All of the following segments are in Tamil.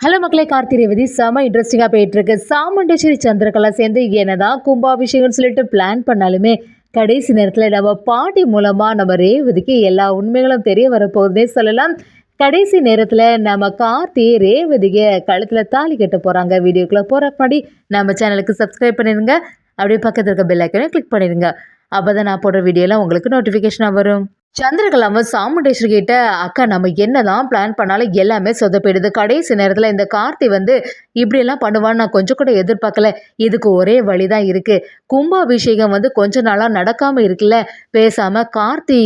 ஹலோ மக்களே, கார்த்தி ரேவதி செம இன்ட்ரெஸ்டிங்காக போயிட்டுருக்கு. சாமுண்டேஸ்வரி சந்திரகலா சேர்ந்து என்னதான் கும்பாபிஷேகம்னு சொல்லிட்டு பிளான் பண்ணாலுமே கடைசி நேரத்தில் நம்ம பாட்டி மூலமாக நம்ம ரேவதிக்கு எல்லா உண்மைகளும் தெரிய வரப்போகுதுன்னே சொல்லலாம். கடைசி நேரத்தில் நம்ம கார்த்தி ரேவதிக்கு கழுத்தில் தாலி கட்ட போகிறாங்க. வீடியோக்குள்ளே போகிற முன்னாடி நம்ம சேனலுக்கு சப்ஸ்கிரைப் பண்ணிடுங்க. அப்படியே பக்கத்தில் இருக்க பெல் ஐக்கனை கிளிக் பண்ணிடுங்க. அப்போ தான் நான் போடுற வீடியோலாம் உங்களுக்கு நோட்டிஃபிகேஷனாக வரும். சந்திரகலாவும் சாமுண்டேஸ்வரி கிட்ட, அக்கா நம்ம என்னதான் பிளான் பண்ணாலும் எல்லாமே சொதப்பிடுது. கடைசி நேரத்தில் இந்த கார்த்தி இப்படியெல்லாம் பண்ணுவான்னு நான் கொஞ்சம் கூட எதிர்பார்க்கல. இதுக்கு ஒரே வழிதான் இருக்கு. கும்பாபிஷேகம் கொஞ்ச நாளா நடக்காம இருக்குல்ல, பேசாம கார்த்தி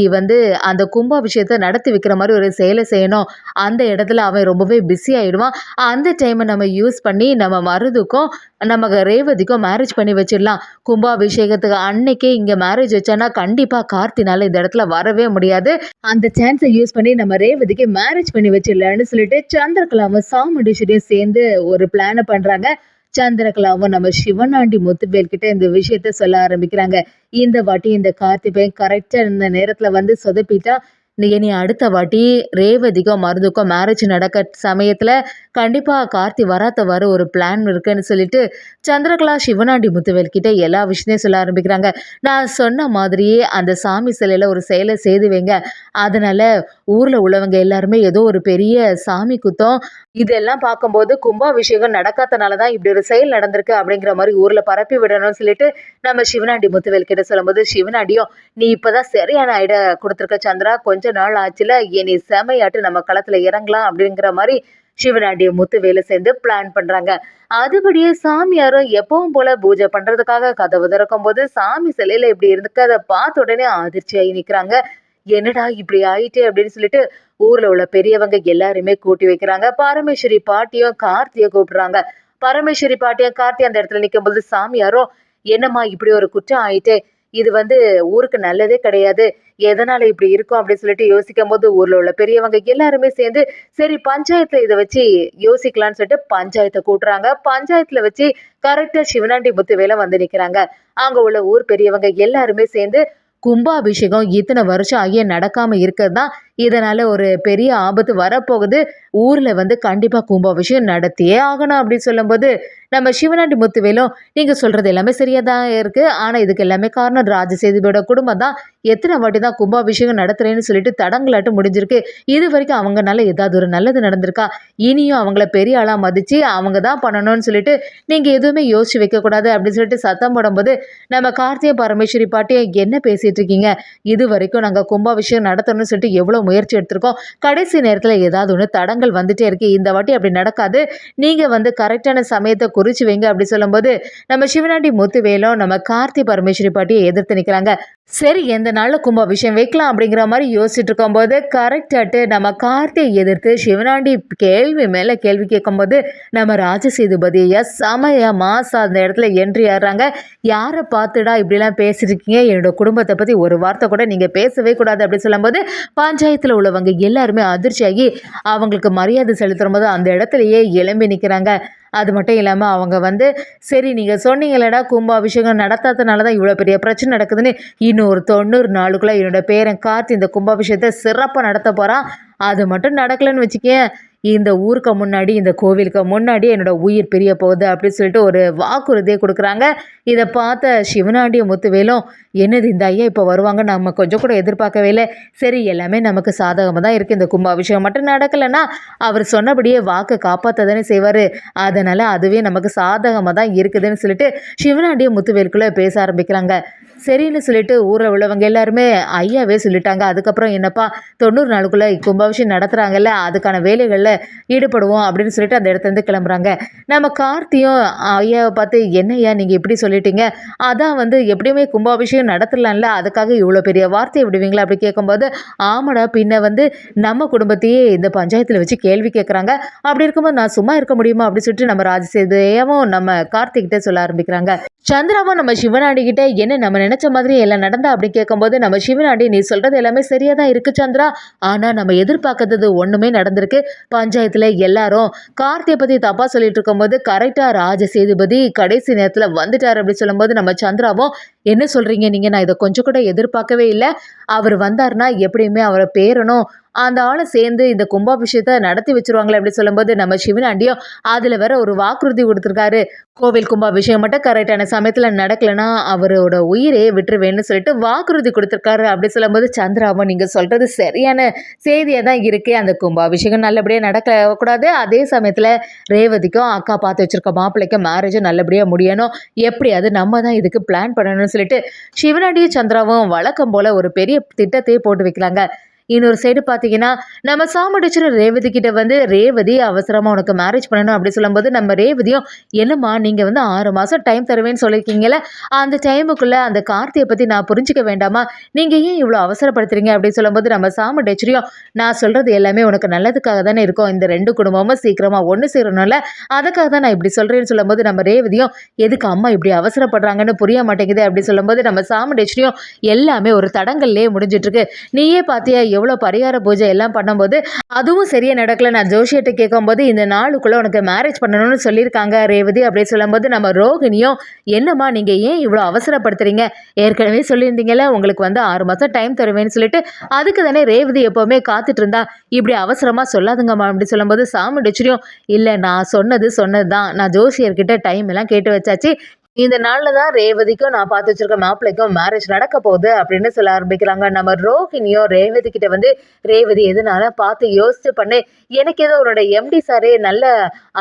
அந்த கும்பாபிஷேகத்தை நடத்தி வைக்கிற மாதிரி ஒரு செயலை செய்யணும். அந்த இடத்துல அவன் ரொம்பவே பிஸி ஆயிடுவான். அந்த டைமை நம்ம யூஸ் பண்ணி நம்ம மருதுக்கும் நம்ம ரேவதிக்கும் மேரேஜ் பண்ணி வச்சிடலாம். கும்பாபிஷேகத்துக்கு அன்னைக்கே இங்க மேரேஜ் வச்சானா கண்டிப்பா கார்த்தினால இந்த இடத்துல வரவே முடியாது. அந்த சான்ஸை யூஸ் பண்ணி நம்ம ரேவதிக்கு மேரேஜ் பண்ணி வச்சிடலான்னு சொல்லிட்டு சந்திரகலாவும் சாமுண்டீஸ்வரியும் சேர்ந்து ஒரு பிளானை பண்றாங்க. சந்திரகலாவும் நம்ம சிவனாண்டி முத்துவேல் கிட்ட இந்த விஷயத்த சொல்ல ஆரம்பிக்கிறாங்க. இந்த வாட்டி இந்த கார்த்தி பையன் கரெக்டா இந்த நேரத்துல சொதப்பிட்டா, இனி அடுத்த வாட்டி ரேவதிக்கும் மருதுக்கும் மேரேஜ் நடக்க சமயத்துல கண்டிப்பா கார்த்தி வர ஒரு பிளான் இருக்குன்னு சொல்லிட்டு சந்திரகலா சிவனாண்டி முத்துவேல் கிட்ட எல்லா விஷயத்தையும் சொல்ல ஆரம்பிக்கிறாங்க. நான் சொன்ன மாதிரியே அந்த சாமி சிலையில ஒரு செயலை செய்து வைங்க. அதனால ஊர்ல உள்ளவங்க எல்லாருமே ஏதோ ஒரு பெரிய சாமி குத்தம், இதெல்லாம் பார்க்கும்போது கும்பாபிஷேகம் நடக்காதனாலதான் இப்படி ஒரு செயல் நடந்திருக்கு அப்படிங்கிற மாதிரி ஊர்ல பரப்பி விடணும்னு சொல்லிட்டு நம்ம சிவனாண்டி முத்துவேல் கிட்ட சொல்லும்போது, சிவனாண்டியும் நீ இப்பதான் சரியான ஐடியா கொடுத்துருக்க சந்திரா, கொஞ்ச நாள் ஆச்சுல, இனி செமையாட்டு நம்ம களத்துல இறங்கலாம் அப்படிங்கிற மாதிரி சிவனாண்டிய முத்துவேலு சேர்ந்து பிளான் பண்றாங்க. அதுபடியே சாமியாரும் எப்பவும் போல பூஜை பண்றதுக்காக கதவு திறக்கும் போது சாமி சிலையில இப்படி இருக்கு அதை பார்த்த உடனே அதிர்ச்சியாகி நிக்கிறாங்க. என்னடா இப்படி ஆயிட்டே அப்படின்னு சொல்லிட்டு ஊர்ல உள்ள பெரியவங்க எல்லாருமே கூட்டி வைக்கிறாங்க. பரமேஸ்வரி பாட்டியும் கார்த்தியை கூப்பிடுறாங்க. பரமேஸ்வரி பாட்டியும் கார்த்தி அந்த இடத்துல நிற்கும் போது சாமியாரும், என்னம்மா இப்படி ஒரு குற்றம் ஆயிட்டே, இது ஊருக்கு நல்லதே கிடையாது, எதனால இப்படி இருக்கும் அப்படின்னு சொல்லிட்டு யோசிக்கும் போது ஊர்ல உள்ள பெரியவங்க எல்லாருமே சேர்ந்து சரி பஞ்சாயத்துல இதை வச்சு யோசிக்கலாம்னு சொல்லிட்டு பஞ்சாயத்தை கூட்டுறாங்க. பஞ்சாயத்துல வச்சு கரெக்டா சிவனாண்டி முத்துவேல நிக்கிறாங்க. அங்க உள்ள ஊர் பெரியவங்க எல்லாருமே சேர்ந்து கும்பாபிஷேகம் இத்தனை வருஷம் ஆகிய நடக்காம இருக்கிறது தான், இதனால ஒரு பெரிய ஆபத்து வரப்போகுது, ஊர்ல கண்டிப்பா கும்பாபிஷேகம் நடத்தியே ஆகணும் அப்படின்னு சொல்லும்போது நம்ம சிவனாண்டி முத்துவேலும், நீங்க சொல்றது எல்லாமே சரியா தான் இருக்கு, ஆனா இதுக்கு எல்லாமே காரணம் ராஜசேதுபதியோட குடும்பம் தான். எத்தனை வாட்டி தான் கும்பாபிஷேகம் நடத்துறேன்னு சொல்லிட்டு தடங்களாட்டு முடிஞ்சிருக்கு. இது வரைக்கும் அவங்கனால ஏதாவது ஒரு நல்லது நடந்திருக்கா? இனியும் அவங்கள பெரிய ஆளா மதிச்சு அவங்க தான் பண்ணணும்னு சொல்லிட்டு நீங்க எதுவுமே யோசிச்சு வைக்க கூடாது அப்படின்னு சொல்லிட்டு சத்தம் போடும்போது நம்ம கார்த்திய பரமேஸ்வரி பாட்டியை, என்ன பேசிட்டு இருக்கீங்க? இது வரைக்கும் நாங்க கும்பாபிஷேகம் நடத்தணும்னு சொல்லிட்டு எவ்வளவு முயற்சி எடுத்திருக்கோம். கடைசி நேரத்துல ஏதாவது ஒண்ணு தடங்கள் வந்துட்டே இருக்கு. இந்த வாட்டி அப்படி நடக்காது. நீங்க கரெக்டான சமயத்தை குறிச்சு வைங்க அப்படி சொல்லும்போது நம்ம சிவனாண்டி முத்துவேலும் நம்ம கார்த்தி பரமேஸ்வரி பாட்டியை எதிர்த்து நிக்கிறாங்க. சரி எந்த நாள்ல கும்பாபிஷேகம் வைக்கலாம் அப்படிங்கிற மாதிரி யோசிச்சுட்டு இருக்கும்போது கரெக்டாட்டு நம்ம கார்த்தியை எதிர்த்து சிவனாண்டி கேள்வி மேல கேள்வி கேட்கும்போது நம்ம ராஜசேதுபதியா செமையா மாசா அந்த இடத்துல என்ட்ரி ஆடுறாங்க. யாரை பார்த்துடா இப்படிலாம் பேசிருக்கீங்க, என்னோட குடும்பத்தை பத்தி ஒரு வார்த்தை கூட நீங்க பேசவே கூடாது அப்படின்னு சொல்லும்போது பஞ்சாயத்துல உள்ளவங்க எல்லாருமே அதிர்ச்சியாகி அவங்களுக்கு மரியாதை செலுத்தும் போது அந்த இடத்துலயே எழும்பி நிக்கிறாங்க. அது மட்டும் இல்லாமல் அவங்க சரி நீங்கள் சொன்னீங்களடா கும்பாபிஷேகம் நடத்தாதனால தான் இவ்வளோ பெரிய பிரச்சனை நடக்குதுன்னு, இன்னும் ஒரு 90 நாளுக்குள்ளே என்னோட பேரன் கார்த்தி இந்த கும்பாபிஷேகத்தை சிறப்பாக நடத்த போகிறான். அது மட்டும் நடக்கலைன்னு வச்சுக்கேன், இந்த ஊருக்கு முன்னாடி இந்த கோவிலுக்கு முன்னாடி என்னோட உயிர் பிரிய போகுது அப்படின்னு சொல்லிட்டு ஒரு வாக்குறுதியை கொடுக்குறாங்க. இதை பார்த்த சிவனாண்டிய முத்துவேலும், என்னது இந்த ஐயா இப்போ வருவாங்க, நம்ம கொஞ்சம் கூட எதிர்பார்க்கவே இல்லை, சரி எல்லாமே நமக்கு சாதகமாக தான் இருக்குது, இந்த கும்பாபிஷேகம் மட்டும் நடக்கலைன்னா அவர் சொன்னபடியே வாக்கு காப்பாற்ற தானே செய்வார், அதனால் அதுவே நமக்கு சாதகமாக தான் இருக்குதுன்னு சொல்லிட்டு சிவனாண்டிய முத்துவேலுக்குள்ளே பேச ஆரம்பிக்கிறாங்க. சரின்னு சொல்லிட்டு ஊரில் உள்ளவங்க எல்லாருமே ஐயாவே சொல்லிட்டாங்க. அதுக்கப்புறம் என்னப்பா 90 நாளுக்குள்ளே கும்பாபிஷேகம் நடத்துகிறாங்கல்ல, அதுக்கான வேலைகளில் ஈடுபடுவோம் அப்படின்னு சொல்லிட்டு அந்த இடத்துலேருந்து கிளம்புறாங்க. நம்ம கார்த்தியும் ஐயாவை பார்த்து, என்னையா நீங்கள் இப்படி சொல்லிட்டீங்க, அதான் எப்படியுமே கும்பாபிஷேகம் நடத்தலாம்ல, அதுக்காக இவ்வளோ பெரிய வார்த்தையை விடுவீங்களா அப்படி கேட்கும்போது, ஆமாடா பின்ன நம்ம குடும்பத்தையே இந்த பஞ்சாயத்தில் வச்சு கேள்வி கேட்குறாங்க, அப்படி இருக்கும்போது நான் சும்மா இருக்க முடியுமா அப்படின்னு சொல்லிட்டு நம்ம ராஜசேதுவும் நம்ம கார்த்திகிட்ட சொல்ல ஆரம்பிக்கிறாங்க. சந்திராவும் நம்ம சிவனாண்டி கிட்ட, என்ன நம்ம நினைச்ச மாதிரி எல்லாம் நடந்தா அப்படி கேட்கும்போது நம்ம சிவனாண்டி, நீ சொல்றது எல்லாமே சரியா தான் இருக்கு சந்திரா, ஆனா நம்ம எதிர்பார்க்கறது ஒண்ணுமே நடந்திருக்கு. பஞ்சாயத்துல எல்லாரும் கார்த்தியை பத்தி தப்பா சொல்லிட்டு இருக்கும்போது கரெக்டா ராஜசேதுபதி கடைசி நேரத்துல வந்துட்டாரு அப்படி சொல்லும்போது நம்ம சந்திராவும், என்ன சொல்றீங்க நீங்க? நான் இத கொஞ்சம் கூட எதிர்பார்க்கவே இல்ல. அவரு வந்தாருன்னா எப்படியுமே அவர பேரனும், அந்த ஆளும் சேர்ந்து இந்த கும்பாபிஷேகத்த நடத்தி வச்சுருவாங்களே அப்படி சொல்லும்போது, நம்ம சிவனாண்டியும் அதுல வேற ஒரு வாக்குறுதி குடுத்துருக்காரு. கோவில் கும்பாபிஷேகம் மட்டும் கரெக்ட்டான சமயத்துல நடக்கலன்னா, அவரோட உயிரையே விட்டுருவேன்னு சொல்லிட்டு வாக்குறுதி குடுத்துருக்காரு. அப்படி சொல்லும்போது சந்திராவும், நீங்க சொல்றது சரியான செய்தியா தான் இருக்கு. அந்த கும்பாபிஷேகம் நல்லபடியா நடக்க கூடாது. அதே சமயத்துல ரேவதிக்கும் அக்கா பார்த்து வச்சிருக்க மாப்பிள்ளைக்கும் மேரேஜும் நல்லபடியா முடியணும். எப்படியாவது நம்ம தான் இதுக்கு பிளான் பண்ணணும்னு சொல்லிட்டு, சிவனாண்டியும் சந்திராவும் வழக்கம் போல ஒரு பெரிய திட்டத்தையே போட்டு வைக்கிறாங்க. இன்னொரு சைடு பார்த்தீங்கன்னா, நம்ம சாமுண்டீச்சர் ரேவதி கிட்ட வந்து, "ரேவதி அவசரமா உனக்கு மேரேஜ் பண்ணணும்" அப்படி சொல்லும்போது, நம்ம ரேவதியும், "என்னம்மா நீங்க வந்து 6 மாசம் டைம் தருவேன்னு சொல்லியிருக்கீங்கல்ல, அந்த டைமுக்குள்ள அந்த கார்த்திய பத்தி நான் புரிஞ்சுக்க வேண்டாமா? நீங்க ஏன் இவ்வளோ அவசரப்படுத்துறீங்க?" அப்படின்னு சொல்லும்போது, நம்ம சாமுண்டீச்சரையும், "நான் சொல்றது எல்லாமே உனக்கு நல்லதுக்காக தானே இருக்கும். இந்த 2 குடும்பமும் சீக்கிரமா ஒண்ணு சேரணும்ல, அதுக்காக தான் நான் இப்படி சொல்றேன்னு" சொல்லும்போது, நம்ம ரேவதியும், "எதுக்கு அம்மா இப்படி அவசரப்படுறாங்கன்னு புரிய மாட்டேங்குது" அப்படி சொல்லும்போது, நம்ம சாமுண்டீச்சரையும், "எல்லாமே ஒரு தடங்கல்லே முடிஞ்சிட்டு இருக்கு. நீயே பார்த்தியா எவ்வளோ பரிகார பூஜை எல்லாம் பண்ணும்போது, அதுவும் சரியா நடக்கல. நான் ஜோசியர்ட்ட கேட்கும்போது, இந்த நாளுக்குள்ள உனக்கு மேரேஜ் பண்ணணும்னு சொல்லியிருக்காங்க ரேவதி" அப்படி சொல்லும்போது, நம்ம ரோகிணியும், "என்னம்மா நீங்க ஏன் இவ்வளோ அவசரப்படுத்துறீங்க? ஏற்கனவே சொல்லியிருந்தீங்கல்ல, உங்களுக்கு வந்து 6 மாசம் டைம் தருவேன்னு சொல்லிட்டு, அதுக்கு தானே ரேவதி எப்பவுமே காத்துட்டு இருந்தா. இப்படி அவசரமா சொல்லாதுங்கம்மா" அப்படி சொல்லும்போது, சாமுண்டீச்சரியும், "இல்ல நான் சொன்னது சொன்னது தான். நான் ஜோசியர்கிட்ட டைம் எல்லாம் கேட்டு வச்சாச்சு. இந்த நாள்ல தான் ரேவதிக்கும் நான் பார்த்து வச்சிருக்க மாப்பிள்ளைக்கும் மேரேஜ் நடக்க போகுது" அப்படின்னு சொல்ல ஆரம்பிக்கிறாங்க. நம்ம ரோகிணியும் ரேவதி கிட்ட வந்து, "ரேவதி எதுனால பார்த்து யோசிச்சு பண்ணு. எனக்கு ஏதோ உன்னோட எம்டி சாரே நல்ல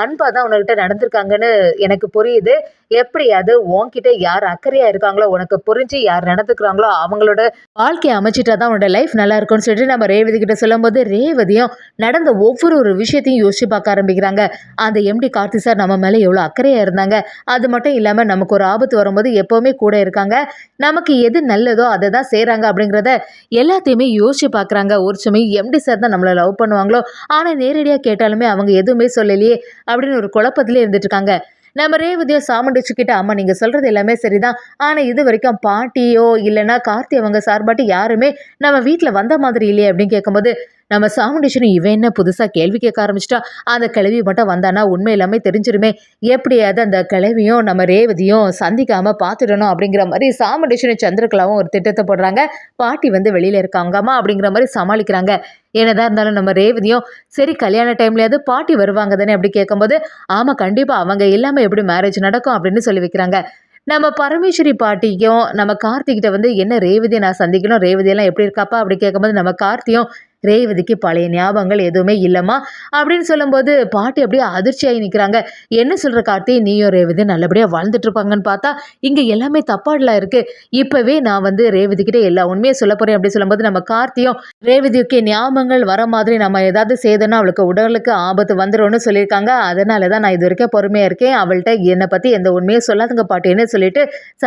அன்பா தான் உன்கிட்ட நடந்திருக்காங்கன்னு எனக்கு புரியுது. எப்படியாவது உன்கிட்ட யார் அக்கறையா இருக்காங்களோ, உனக்கு புரிஞ்சு யார் நடந்துக்கிறாங்களோ அவங்களோட வாழ்க்கைய அமைச்சிட்டா தான் உன்னோட லைஃப் நல்லா இருக்கும்னு" சொல்லிட்டு நம்ம ரேவதி கிட்ட சொல்லும்போது, ரேவதியும் நடந்த ஒவ்வொரு ஒரு விஷயத்தையும் யோசிச்சு பார்க்க ஆரம்பிக்கிறாங்க. அந்த எம்டி கார்த்தி சார் நம்ம மேல எவ்வளோ அக்கறையா இருந்தாங்க. அது மட்டும் இல்லாம நமக்கு ஒரு ஆபத்து வரும்போது எப்பவுமே கூட இருக்காங்க. நமக்கு எது நல்லதோ அதை தான் செய்றாங்க அப்படிங்கிறத எல்லாத்தையுமே யோசிச்சு பார்க்குறாங்க. ஒரு சமயம் எம்டி சார் தான் நம்மள லவ் பண்ணுவாங்களோ, ஆனா நேரடியா கேட்டாலுமே அவங்க எதுவுமே சொல்லலையே அப்படின்னு ஒரு குழப்பத்திலே இருந்துட்டு இருக்காங்க. நம்ம ரேவதியும் சாமுண்டீச்சர் கிட்ட, "அம்மா நீங்க சொல்றது எல்லாமே சரிதான். ஆனா இதுவரைக்கும் பாட்டியோ இல்லைன்னா கார்த்தி அவங்க சார்பாட்டி யாருமே நம்ம வீட்ல வந்த மாதிரி இல்லையே" அப்படின்னு கேட்கும்போது, நம்ம சாமுண்டீச்சரும், "இவன் என்ன புதுசா கேள்வி கேட்க ஆரம்பிச்சிட்டா? அந்த கிழவி மட்டும் வந்தானா உண்மை எல்லாமே தெரிஞ்சிருமே. எப்படியாவது அந்த கிழவியும் நம்ம ரேவதியும் சந்திக்காம பார்த்துடணும்" அப்படிங்கிற மாதிரி சாமுண்டீச்சரும் சந்திரகலாவும் ஒரு திட்டத்தை போடுறாங்க. பாட்டி வந்து வெளியில இருக்காங்கம்மா அப்படிங்கிற மாதிரி சமாளிக்கிறாங்க. என்னதான் இருந்தாலும் நம்ம ரேவதியும், "சரி கல்யாண டைம்லயாவது பாட்டி வருவாங்க தானே" அப்படி கேட்கும்போது, "ஆமா கண்டிப்பா அவங்க இல்லாம எப்படி மேரேஜ் நடக்கும்" அப்படின்னு சொல்லி வைக்கிறாங்க. நம்ம பரமேஸ்வரி பாட்டிக்கும் நம்ம கார்த்திகிட்ட வந்து, "என்ன ரேவதியை நான் சந்திக்கணும். ரேவதியெல்லாம் எப்படி இருக்காப்பா?" அப்படி கேட்கும்போது, நம்ம கார்த்தியும், "ரேவதிக்கு பழைய ஞாபகங்கள் எதுவுமே இல்லம்மா" அப்படின்னு சொல்லும்போது, பாட்டி அப்படியே அதிர்ச்சியாகி நிற்கிறாங்க. "என்ன சொல்ற கார்த்தி? நீயும் ரேவதியும் நல்லபடியா வாழ்ந்துட்டு இருப்பாங்கன்னு பார்த்தா, இங்க எல்லாமே தப்பாடலாம் இருக்கு. இப்பவே நான் வந்து ரேவதி கிட்ட எல்லா உண்மையை சொல்ல போறேன்" அப்படி சொல்லும்போது, நம்ம கார்த்தியும், "ரேவதிக்கு ஞாபகங்கள் வர மாதிரி நம்ம ஏதாவது செய்தோம்னா அவளுக்கு உடலுக்கு ஆபத்து வந்துரும்னு சொல்லியிருக்காங்க. அதனால தான் நான் இது வரைக்கும் பொறுமையா இருக்கேன். அவள்ட்ட என்னை பத்தி எந்த உண்மையும் சொல்லாதுங்க பாட்டின்னு" சொல்லிட்டு ச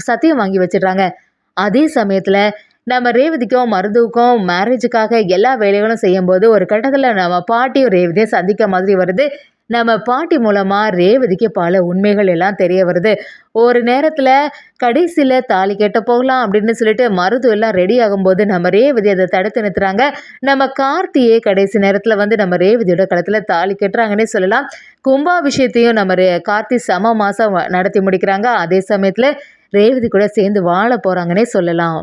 சத்தியம் வாங்கி வச்சிடுறாங்க. அதே சமயத்துல நம்ம ரேவதிக்கும் மருதுவுக்கும் மேரேஜுக்காக எல்லா வேலைகளும் செய்யும்போது, ஒரு கட்டத்துல நம்ம பாட்டியும் ரேவதியும் சந்திக்க மாதிரி வருது. நம்ம பாட்டி மூலமா ரேவதிக்கு பல உண்மைகள் எல்லாம் தெரிய வருது. ஒரு நேரத்துல கடைசியில தாலி கட்ட போகலாம் அப்படின்னு சொல்லிட்டு மருது எல்லாம் ரெடி ஆகும்போது, நம்ம ரேவதி அதை தடுத்து நிறுத்துறாங்க. நம்ம கார்த்தியே கடைசி நேரத்துல வந்து நம்ம ரேவதியோட கழுத்துல தாலி கட்டுறாங்கன்னே சொல்லலாம். கும்பாபிஷேகத்தையும் நம்ம கார்த்தி சம மாசம் நடத்தி முடிக்கிறாங்க. அதே சமயத்துல ரேவதி கூட சேர்ந்து வாழ போறாங்கன்னே சொல்லலாம்.